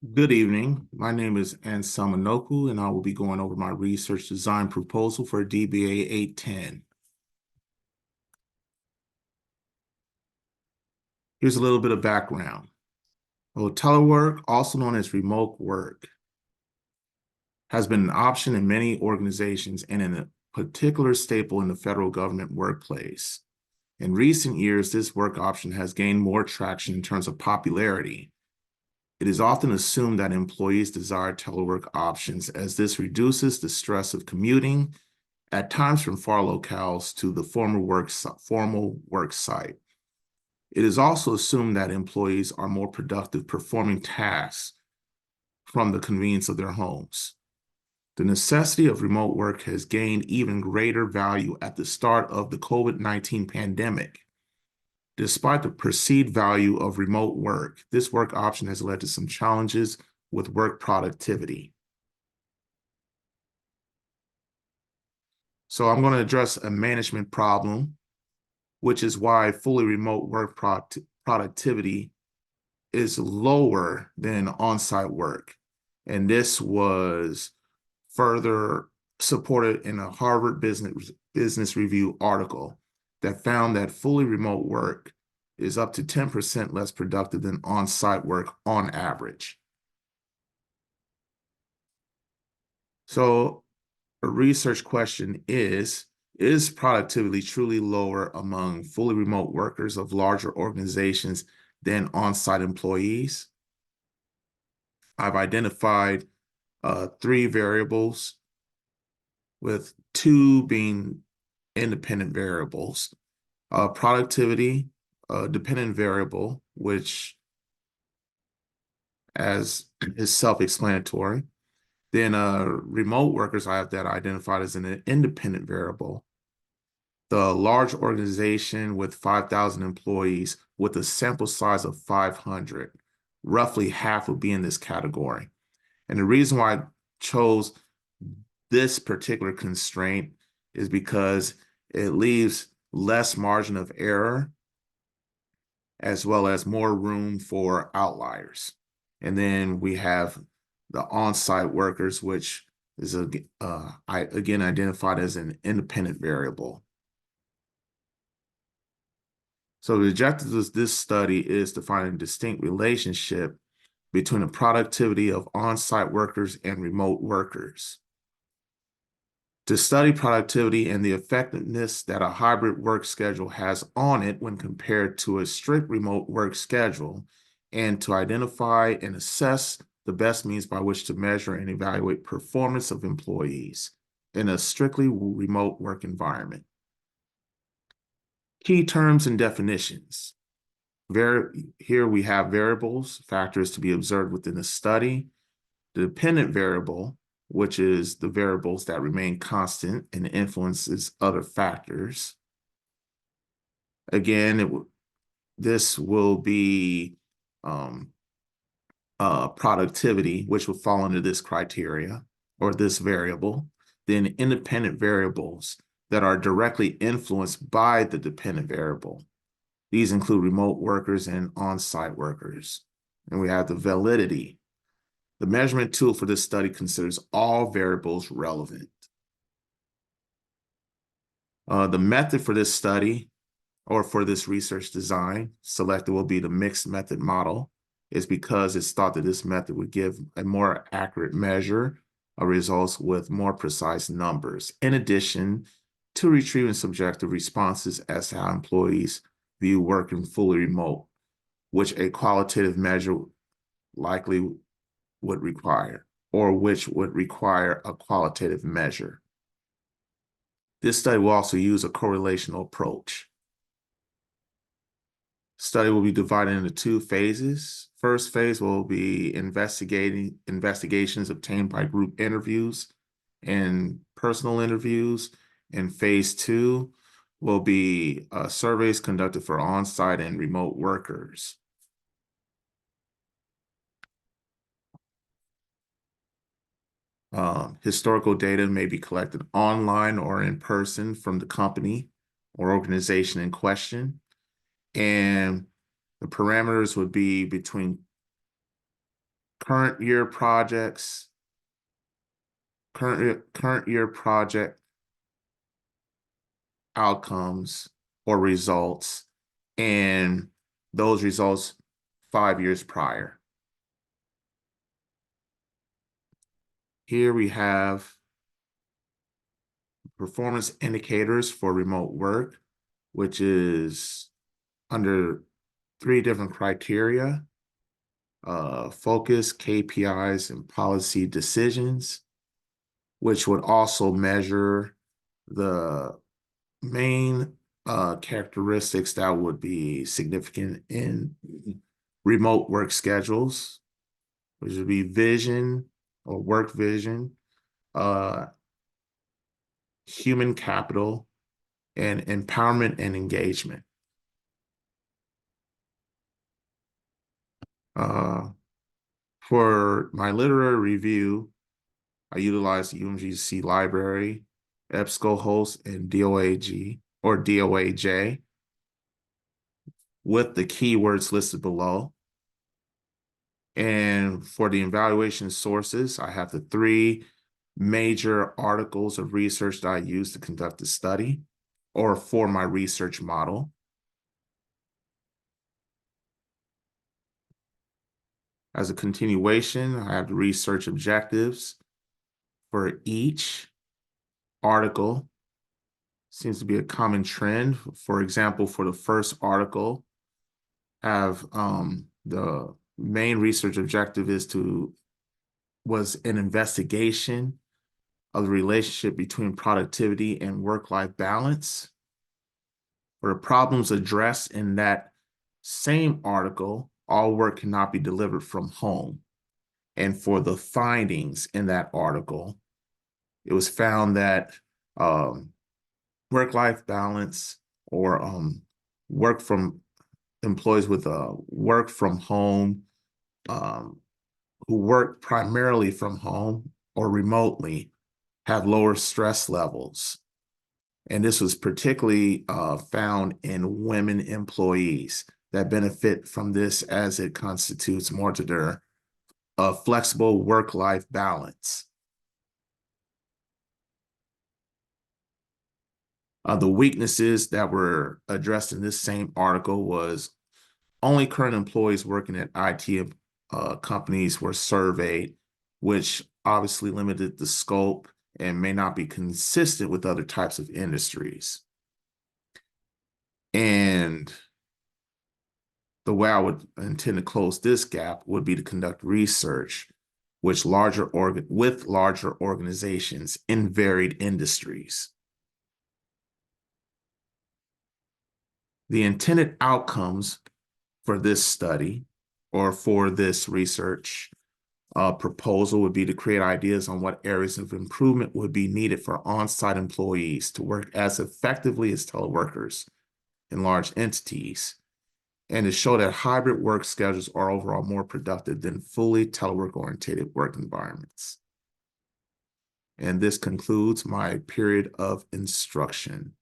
Good evening. My name is Ansamanoku, and I will be going over my research design proposal for DBA 810. Here's a little bit of background. Well, telework, also known as remote work, has been an option in many organizations and in a particular staple in the federal government workplace. In recent years, this work option has gained more traction in terms of popularity. It is often assumed that employees desire telework options as this reduces the stress of commuting, at times from far locales to the formal work site. It is also assumed that employees are more productive performing tasks from the convenience of their homes. The necessity of remote work has gained even greater value at the start of the COVID-19 pandemic. Despite the perceived value of remote work, this work option has led to some challenges with work productivity. So I'm going to address a management problem, which is why fully remote work productivity is lower than on-site work. And this was further supported in a Harvard Business Review article that found that fully remote work is up to 10% less productive than on-site work on average. So a research question is productivity truly lower among fully remote workers of larger organizations than on-site employees? I've identified three variables, with two being independent variables. Productivity, dependent variable, which as is self-explanatory. Then remote workers I have that identified as an independent variable. The large organization with 5,000 employees with a sample size of 500, roughly half would be in this category. And the reason why I chose this particular constraint is because it leaves less margin of error as well as more room for outliers. And then we have the on-site workers, which is again identified as an independent variable. So the objective of this study is to find a distinct relationship between the productivity of on-site workers and remote workers. To study productivity and the effectiveness that a hybrid work schedule has on it when compared to a strict remote work schedule, and to identify and assess the best means by which to measure and evaluate performance of employees in a strictly remote work environment. Key terms and definitions. Here we have variables, factors to be observed within the study. The dependent variable, which is the variables that remain constant and influences other factors. Again, this will be productivity, which will fall under this criteria or this variable. Then independent variables that are directly influenced by the dependent variable. These include remote workers and on-site workers. And we have the validity. The measurement tool for this study considers all variables relevant. The method for this study or for this research design selected will be the mixed method model. Is because it's thought that this method would give a more accurate measure of results with more precise numbers, in addition to retrieving subjective responses as to how employees view working fully remote, which a qualitative measure likely would require, or which would require a qualitative measure. This study will also use a correlational approach. Study will be divided into two phases. First phase will be investigations obtained by group interviews and personal interviews. And phase two will be surveys conducted for on-site and remote workers. Historical data may be collected online or in person from the company or organization in question. And the parameters would be between current year projects, current year project outcomes or results, and those results 5 years prior. Here we have performance indicators for remote work, which is under 3 different criteria: focus, KPIs, and policy decisions, which would also measure the main characteristics that would be significant in remote work schedules, which would be vision or work vision, human capital, and empowerment and engagement. For my literary review, I utilized the UMGC library, EBSCOhost, and DOAG or DOAJ with the keywords listed below. And for the evaluation sources, I have the 3 major articles of research that I used to conduct the study or for my research model. As a continuation, I have the research objectives for each article. Seems to be a common trend. For example, for the first article, have the main research objective was an investigation of the relationship between productivity and work-life balance. For the problems addressed in that same article, all work cannot be delivered from home. And for the findings in that article, it was found that work-life balance or work from employees with work from home, who work primarily from home or remotely, have lower stress levels. And this was particularly found in women employees that benefit from this, as it constitutes more to their flexible work-life balance. The weaknesses that were addressed in this same article was only current employees working at IT companies were surveyed, which obviously limited the scope and may not be consistent with other types of industries. And the way I would intend to close this gap would be to conduct research with larger organizations in varied industries. The intended outcomes for this study or for this research proposal would be to create ideas on what areas of improvement would be needed for on-site employees to work as effectively as teleworkers in large entities, and to show that hybrid work schedules are overall more productive than fully telework-oriented work environments. And this concludes my period of instruction.